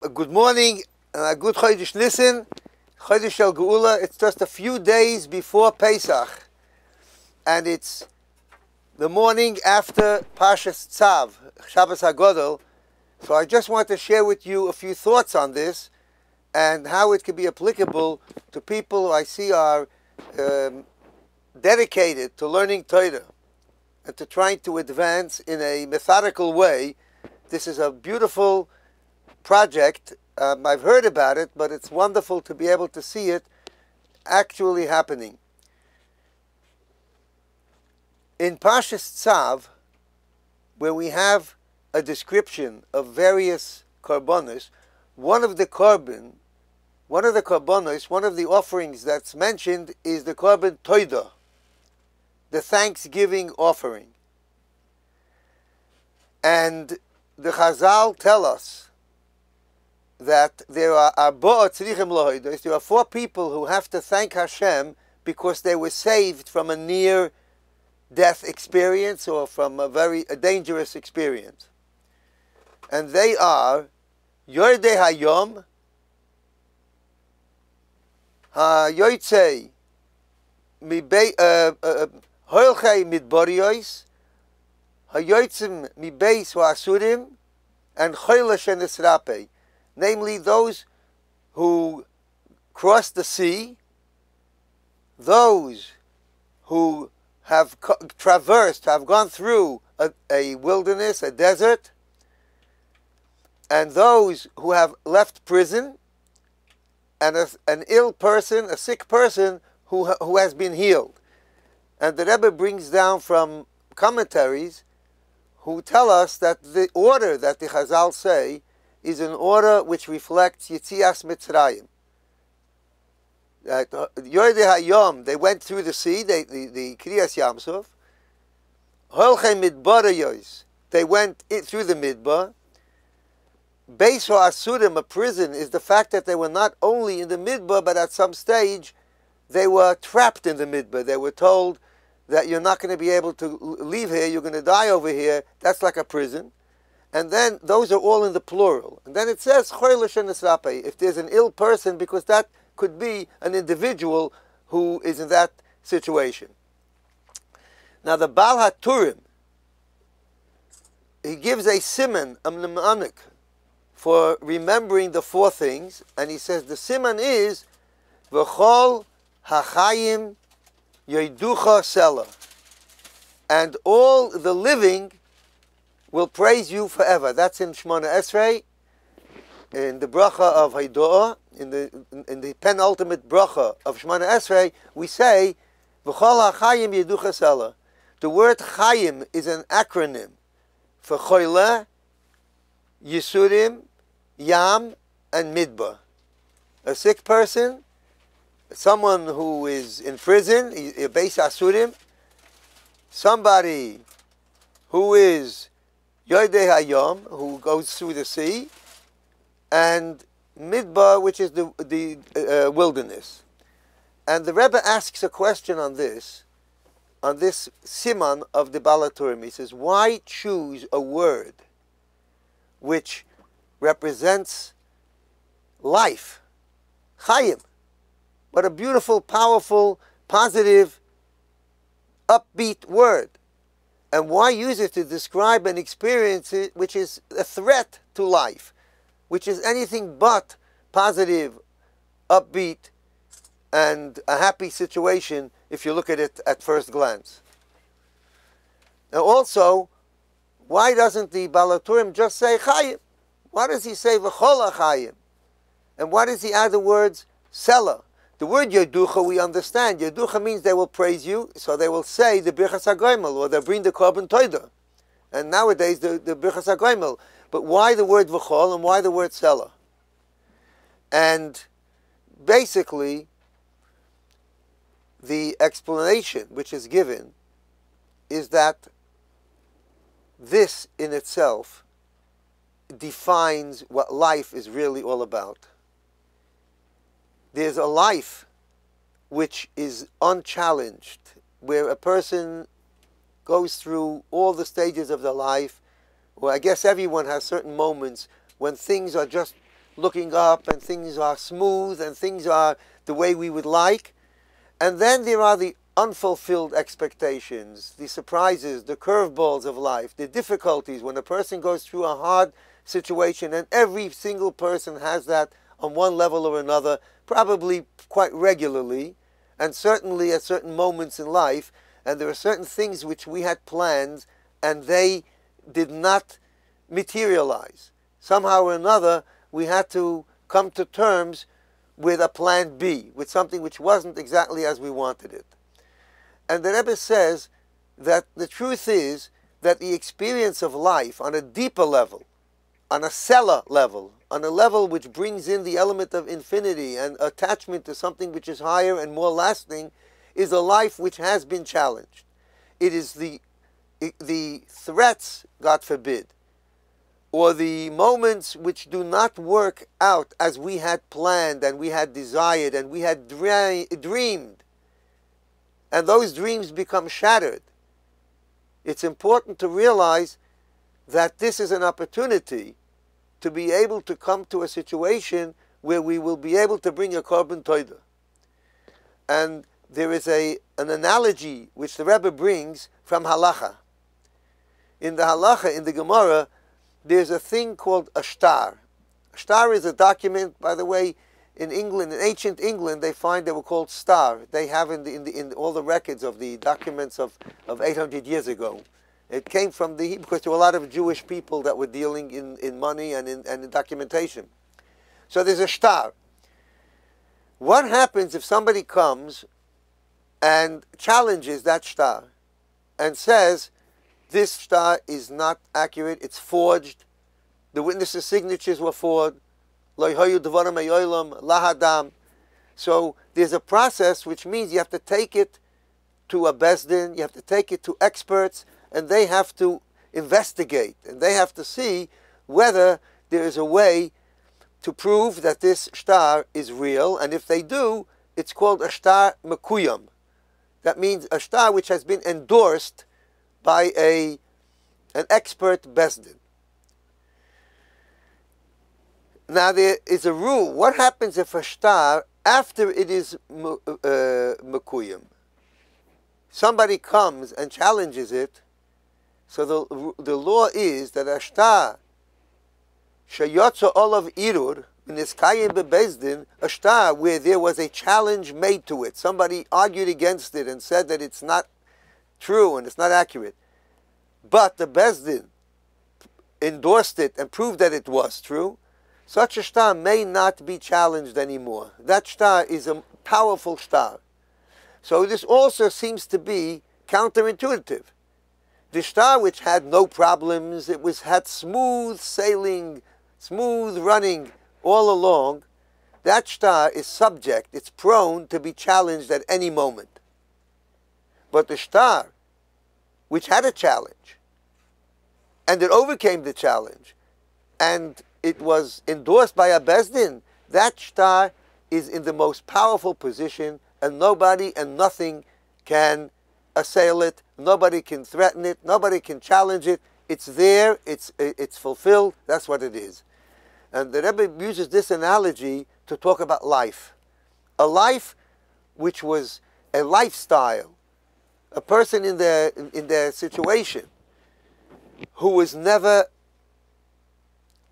A good morning and a good Chodesh Nisan, Chodesh Shel Geula. It's just a few days before Pesach, and it's the morning after Parshas Tzav, Shabbos HaGodol. So I just want to share with you a few thoughts on this and how it can be applicable to people who I see are dedicated to learning Torah and to trying to advance in a methodical way. This is a beautiful project. I've heard about it, but it's wonderful to be able to see it actually happening. In Parshas Tzav, where we have a description of various korbanos, one of the offerings that's mentioned is the korban toida, the thanksgiving offering. And the Chazal tell us that there are four people who have to thank Hashem because they were saved from a near-death experience or from a dangerous experience. And they are Yordei Hayom, HaYotzei Hoilchei Midboriyos, HaYotzim Mibeis V'Asurim, and Choyle Shenisrape. Namely, those who crossed the sea, those who have have gone through a wilderness, a desert, and those who have left prison, and an ill person, a sick person who has been healed. And the Rabbi brings down from commentaries who tell us that the order that the Chazal say is an order which reflects Yitzias Mitzrayim. That Yordei Hayom, they went through the sea, the Kriyas Yamsuf. Holchei Midbarayos, they went through the Midbar. Beis Asurim, a prison, is the fact that they were not only in the Midbar, but at some stage they were trapped in the Midbar. They were told that you're not going to be able to leave here, you're going to die over here. That's like a prison. And then those are all in the plural. And then it says, if there's an ill person, because that could be an individual who is in that situation. Now the Baal HaTurim, he gives a siman, a mnemonic, for remembering the four things. And he says the siman is, V'chol hachayim yoiducha sela. And all the living will praise you forever. That's in Shemona Esrei, in the bracha of Haidoah, in the penultimate bracha of Shemona Esrei, we say, V'chol ha'chayim yeducha sela. The word chayim is an acronym for choyle, yisurim, yam, and midbar. A sick person, someone who is in prison, beis asurim, somebody who is Yordei Hayom, who goes through the sea, and Midbar, which is the wilderness. And the Rebbe asks a question on this siman of the Baal HaTurim. He says, why choose a word which represents life? Chayim. What a beautiful, powerful, positive, upbeat word. And why use it to describe an experience which is a threat to life, which is anything but positive, upbeat, and a happy situation if you look at it at first glance? Now also, why doesn't the Baal HaTurim just say Chayim? Why does he say V'chol HaChayim? And why does he add the words Sela? The word Yeducha we understand. Yeducha means they will praise you, so they will say the Birchas HaGoimel, or they bring the Korban Toida. And nowadays the Birchas HaGoimel. But why the word V'chol and why the word Sela? And basically, the explanation which is given is that this in itself defines what life is really all about. There's a life which is unchallenged, where a person goes through all the stages of their life. Well, I guess everyone has certain moments when things are just looking up and things are smooth and things are the way we would like. And then there are the unfulfilled expectations, the surprises, the curveballs of life, the difficulties when a person goes through a hard situation, and every single person has that on one level or another, probably quite regularly, and certainly at certain moments in life. And there are certain things which we had planned and they did not materialize. Somehow or another, we had to come to terms with a plan B, with something which wasn't exactly as we wanted it. And the Rebbe says that the truth is that the experience of life on a deeper level, on a cellar level, on a level which brings in the element of infinity and attachment to something which is higher and more lasting, is a life which has been challenged. It is the threats, God forbid, or the moments which do not work out as we had planned and we had desired and we had dreamed, and those dreams become shattered. It's important to realize that this is an opportunity to be able to come to a situation where we will be able to bring a korban toida. And there is an analogy which the Rebbe brings from halacha. In the halacha, in the Gemara, there's a thing called a shtar. A shtar is a document, by the way. In England, in ancient England, they were called star. They have in all the records of the documents of 800 years ago. It came from because there were a lot of Jewish people that were dealing in money and in documentation. So there's a shtar. What happens if somebody comes and challenges that shtar and says, this shtar is not accurate, it's forged, the witnesses' signatures were forged, so there's a process which means you have to take it to a bezdin, you have to take it to experts, and they have to investigate, and they have to see whether there is a way to prove that this shtar is real, and if they do, it's called a shtar mekuyam. That means a shtar which has been endorsed by an expert bezdin. Now there is a rule. What happens if a shtar, after it is mekuyam, somebody comes and challenges it? So the law is that a shtar sheyotza olav irur niskayim bebezdin, a shtar where there was a challenge made to it, somebody argued against it and said that it's not true and it's not accurate, but the bezdin endorsed it and proved that it was true, such a shtar may not be challenged anymore. That shtar is a powerful shtar. So this also seems to be counterintuitive. The shtar which had no problems, had smooth sailing, smooth running all along, that shtar is subject, it's prone to be challenged at any moment. But the shtar which had a challenge, and it overcame the challenge, and it was endorsed by a bezdin, that shtar is in the most powerful position, and nobody and nothing can assail it, nobody can threaten it, nobody can challenge it. It's there, it's fulfilled, that's what it is. And the Rebbe uses this analogy to talk about life. A life which was a lifestyle, a person in their situation who was never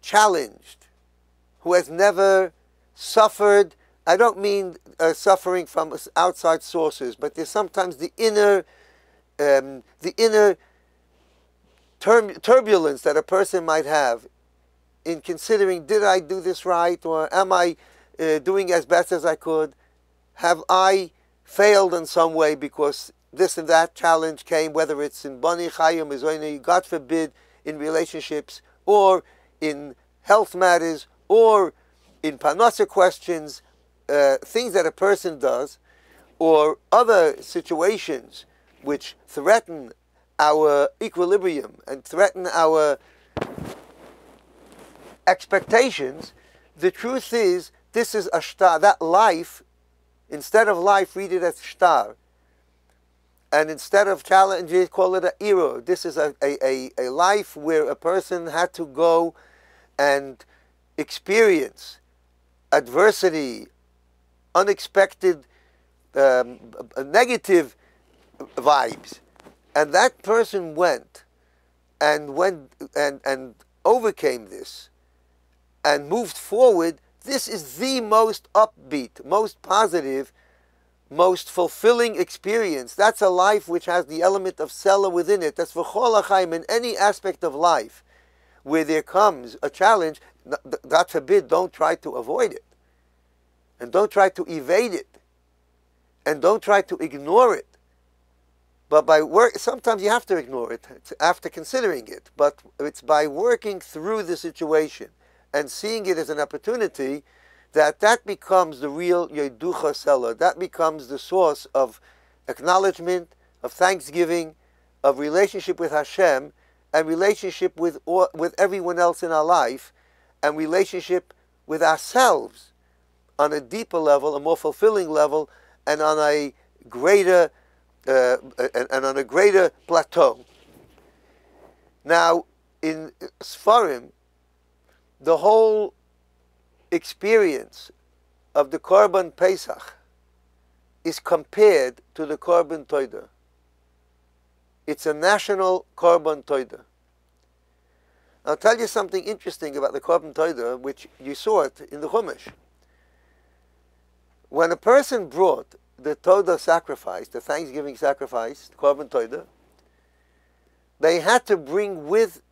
challenged, who has never suffered. I don't mean suffering from outside sources, but there's sometimes the inner turbulence that a person might have in considering, did I do this right, or am I doing as best as I could? Have I failed in some way because this and that challenge came, whether it's in Bani Chayim, Mizoini, God forbid, in relationships, or in health matters, or in Parnasa questions, things that a person does, or other situations which threaten our equilibrium and threaten our expectations. The truth is, this is a shtar. That life, instead of life, read it as shtar. And instead of challenges, call it an irur. This is a life where a person had to go and experience adversity, unexpected negative vibes, and that person went and overcame this and moved forward, this is the most upbeat, most positive, most fulfilling experience. That's a life which has the element of Sela within it. That's v'chol ha'chaim. In any aspect of life where there comes a challenge, God forbid, don't try to avoid it. And don't try to evade it. And don't try to ignore it. But by work, sometimes you have to ignore it after considering it. But it's by working through the situation and seeing it as an opportunity that becomes the real Yeducha Sela. That becomes the source of acknowledgement, of thanksgiving, of relationship with Hashem, and relationship with everyone else in our life, and relationship with ourselves on a deeper level, a more fulfilling level, and on a greater plateau. Now, in Sfarim, the whole experience of the Korban Pesach is compared to the Korban Toida. It's a national Korban Toida. I'll tell you something interesting about the Korban Toida, which you saw it in the Chumash. When a person brought the Toda sacrifice, the Thanksgiving sacrifice, the Korban Toida, they had to bring with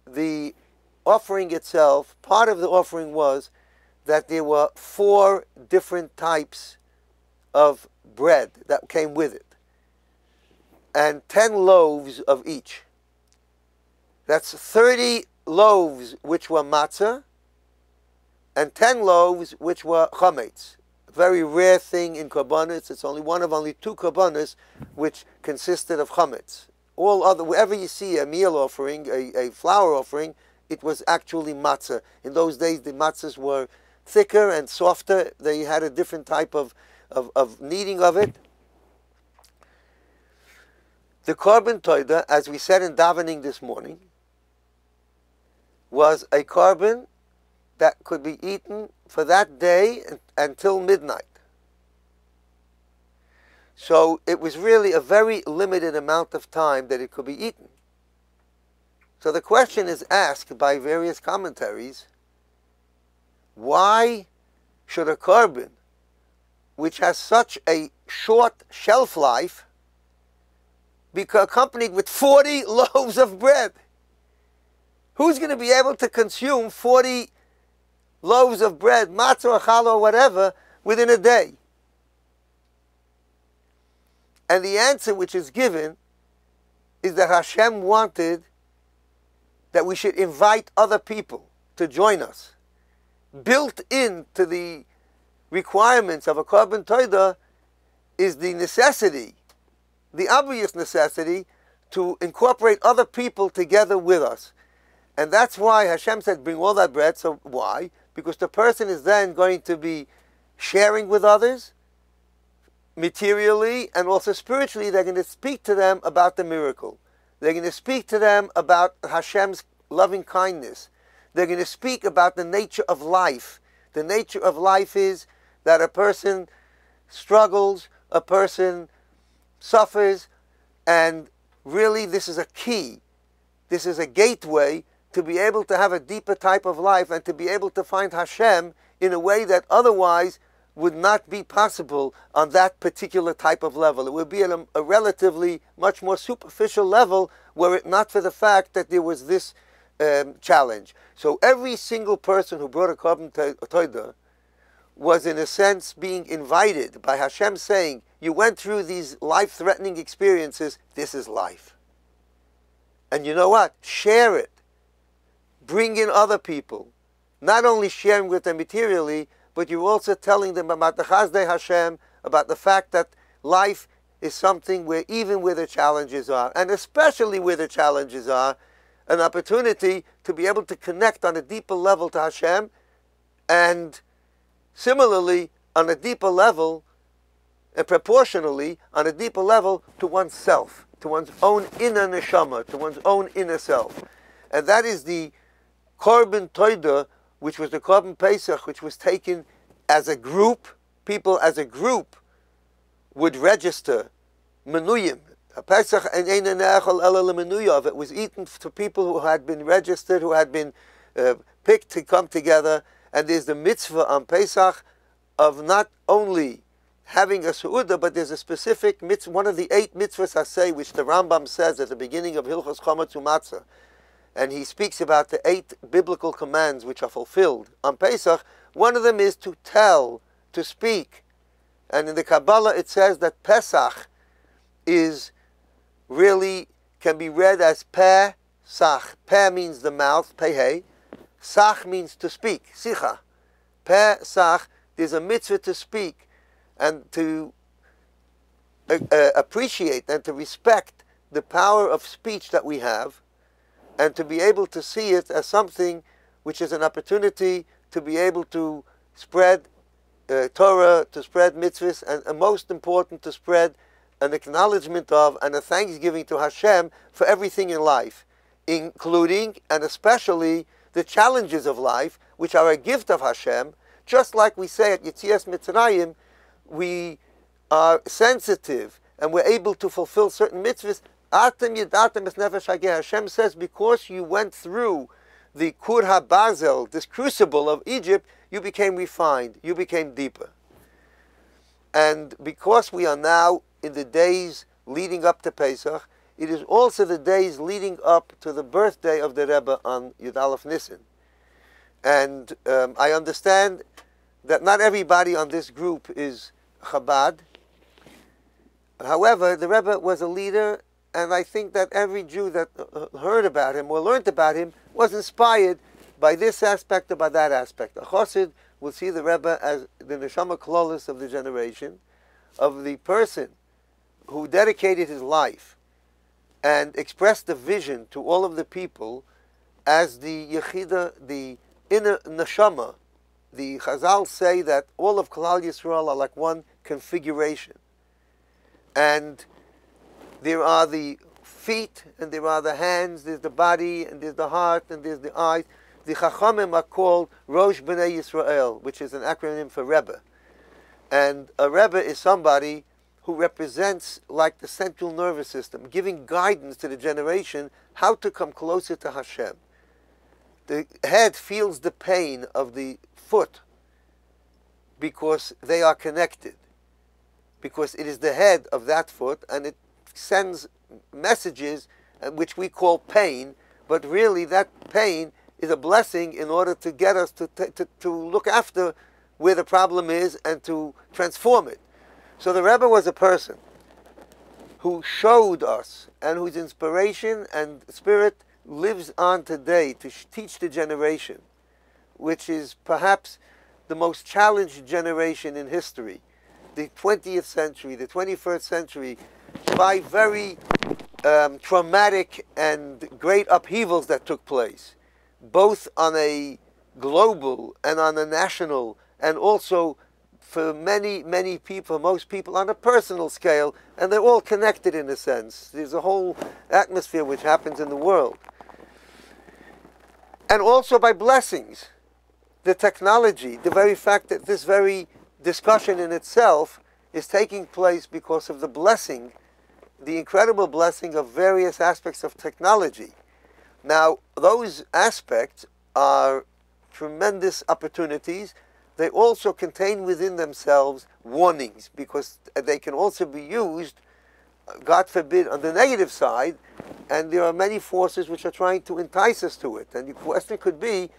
the offering itself, part of the offering was that there were 4 different types of bread that came with it, and 10 loaves of each. That's 30 loaves which were matzah, and 10 loaves which were chametz. A very rare thing in korbanos. It's only one of only 2 korbanos which consisted of chametz. All other, wherever you see a meal offering, a flour offering, it was actually matzah. In those days, the matzahs were thicker and softer. They had a different type of kneading of it. The Korban Toida, as we said in davening this morning, was a korban that could be eaten for that day until midnight. So it was really a very limited amount of time that it could be eaten. So the question is asked by various commentaries, why should a korban, which has such a short shelf life, be accompanied with 40 loaves of bread? Who's going to be able to consume 40 loaves of bread, matzah or challah or whatever, within a day? And the answer which is given is that Hashem wanted that we should invite other people to join us. Built into the requirements of a Korban Toida is the necessity, the obvious necessity, to incorporate other people together with us. And that's why Hashem said, bring all that bread. So why? Because the person is then going to be sharing with others, materially and also spiritually. They're going to speak to them about the miracle. They're going to speak to them about Hashem's loving kindness. They're going to speak about the nature of life. The nature of life is that a person struggles, a person suffers, and really this is a key. This is a gateway to be able to have a deeper type of life and to be able to find Hashem in a way that otherwise would not be possible on that particular type of level. It would be at a relatively much more superficial level were it not for the fact that there was this challenge. So every single person who brought a Korban Toida was in a sense being invited by Hashem, saying, you went through these life-threatening experiences, this is life. And you know what? Share it. Bring in other people. Not only sharing with them materially, but you're also telling them about the Chazdei Hashem, about the fact that life is something where even where the challenges are, and especially where the challenges are, an opportunity to be able to connect on a deeper level to Hashem, and similarly on a deeper level, and proportionally on a deeper level to oneself, to one's own inner neshama, to one's own inner self. And that is the Korban Toida which was the Korban Pesach, which was taken as a group. People as a group would register menuyim. Pesach and it was eaten to people who had been registered, who had been picked to come together. And there's the mitzvah on Pesach of not only having a su'udah, but there's a specific mitzvah, one of the 8 mitzvahs asay, which the Rambam says at the beginning of Hilchos Chometz Umatzah. And he speaks about the 8 biblical commands which are fulfilled on Pesach. One of them is to tell, to speak. And in the Kabbalah it says that Pesach is really, can be read as Pesach. Peh means the mouth, Pehei. Sach means to speak, Sicha. Pesach, there's a mitzvah to speak and to appreciate and to respect the power of speech that we have, and to be able to see it as something which is an opportunity to be able to spread Torah, to spread mitzvahs, and most important, to spread an acknowledgement of and a thanksgiving to Hashem for everything in life, including and especially the challenges of life, which are a gift of Hashem. Just like we say at Yetzias Mitzrayim, we are sensitive and we're able to fulfill certain mitzvahs. Hashem says, because you went through the Kur HaBazel, this crucible of Egypt, you became refined, you became deeper. And because we are now in the days leading up to Pesach, it is also the days leading up to the birthday of the Rebbe on Yud Aleph Nisan. And I understand that not everybody on this group is Chabad. However, the Rebbe was a leader, and I think that every Jew that heard about him or learned about him was inspired by this aspect or by that aspect. A Chassid will see the Rebbe as the Neshama Klolis of the generation, of the person who dedicated his life and expressed the vision to all of the people as the Yechida, the inner Neshama. The Chazal say that all of Klal Yisrael are like one configuration. And there are the feet, and there are the hands, there's the body, and there's the heart, and there's the eyes. The Chachamim are called Rosh B'nai Yisrael, which is an acronym for Rebbe. And a Rebbe is somebody who represents like the central nervous system, giving guidance to the generation how to come closer to Hashem. The head feels the pain of the foot because they are connected, because it is the head of that foot, and it sends messages which we call pain, but really that pain is a blessing in order to get us to look after where the problem is and to transform it. So the Rebbe was a person who showed us, and whose inspiration and spirit lives on today to teach the generation, which is perhaps the most challenged generation in history, the 20th century, the 21st century, by very traumatic and great upheavals that took place, both on a global and on a national, and also for many, many people, most people on a personal scale, and they're all connected in a sense. There's a whole atmosphere which happens in the world. And also by blessings. The technology, the very fact that this very discussion in itself is taking place because of the blessing, the incredible blessing of various aspects of technology. Now, those aspects are tremendous opportunities. They also contain within themselves warnings, because they can also be used, God forbid, on the negative side, and there are many forces which are trying to entice us to it. And the question could be,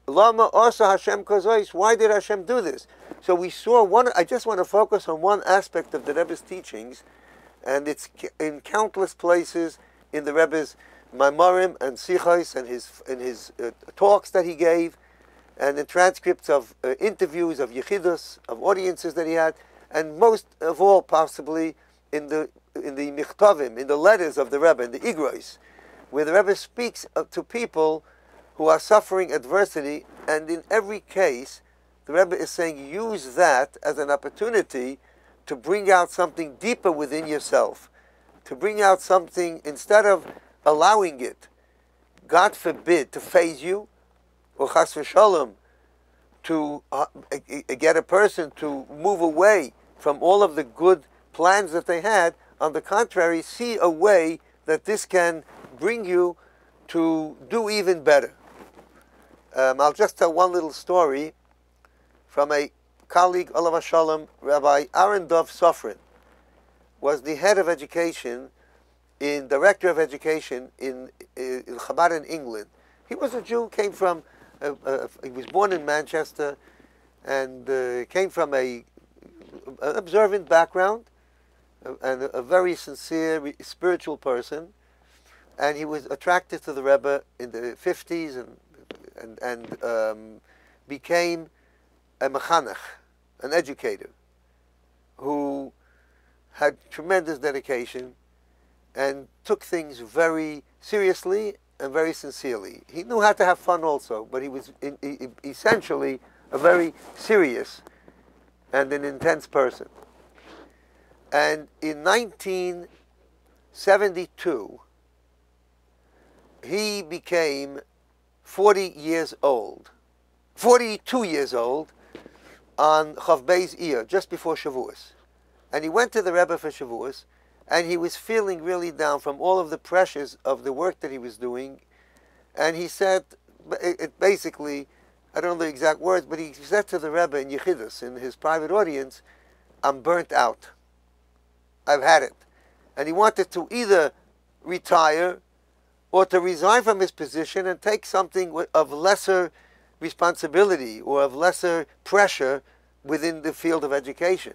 Lama Asa Hashem Kazois, why did Hashem do this? So we saw one, I just want to focus on one aspect of the Rebbe's teachings, and it's in countless places in the Rebbe's Maimarim and Sichos and his talks that he gave, and the transcripts of interviews of Yechidus, of audiences that he had, and most of all possibly in the Michtavim, in the letters of the Rebbe, in the Igros, where the Rebbe speaks to people who are suffering adversity, and in every case, the Rebbe is saying, use that as an opportunity to bring out something deeper within yourself, to bring out something, instead of allowing it, God forbid, to phase you, or chas v'shalom, to get a person to move away from all of the good plans that they had. On the contrary, see a way that this can bring you to do even better. I'll just tell one little story from a colleague, Olav Shalom. Rabbi Aaron Dov Sofrin was the head of education, director of education in Chabad in England. He was a Jew, came from, he was born in Manchester, and came from an observant background, and a very sincere, spiritual person. And he was attracted to the Rebbe in the 50s and became a mechanech, an educator, who had tremendous dedication and took things very seriously and very sincerely. He knew how to have fun also, but he was essentially a very serious and an intense person. And in 1972, he became 42 years old on Chav Beis Iyar, just before Shavuos. And he went to the Rebbe for Shavuos, and he was feeling really down from all of the pressures of the work that he was doing. And he said, basically, I don't know the exact words, but he said to the Rebbe in Yechidus, in his private audience, I'm burnt out. I've had it. And he wanted to either retire or to resign from his position and take something of lesser responsibility or of lesser pressure within the field of education.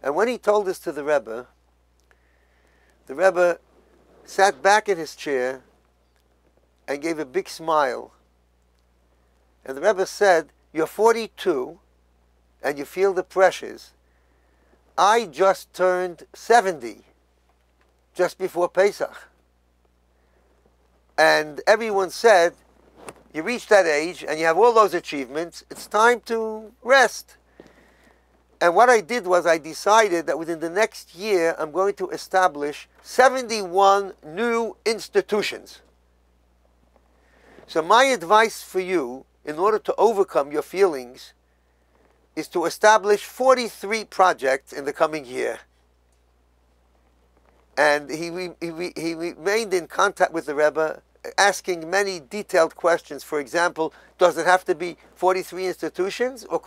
And when he told this to the Rebbe sat back in his chair and gave a big smile. And the Rebbe said, you're 42 and you feel the pressures. I just turned 70 just before Pesach. And everyone said, you reach that age and you have all those achievements, it's time to rest. And what I did was I decided that within the next year I'm going to establish 71 new institutions. So my advice for you, in order to overcome your feelings, is to establish 43 projects in the coming year. And he remained in contact with the Rebbe, asking many detailed questions. For example, does it have to be 43 institutions, or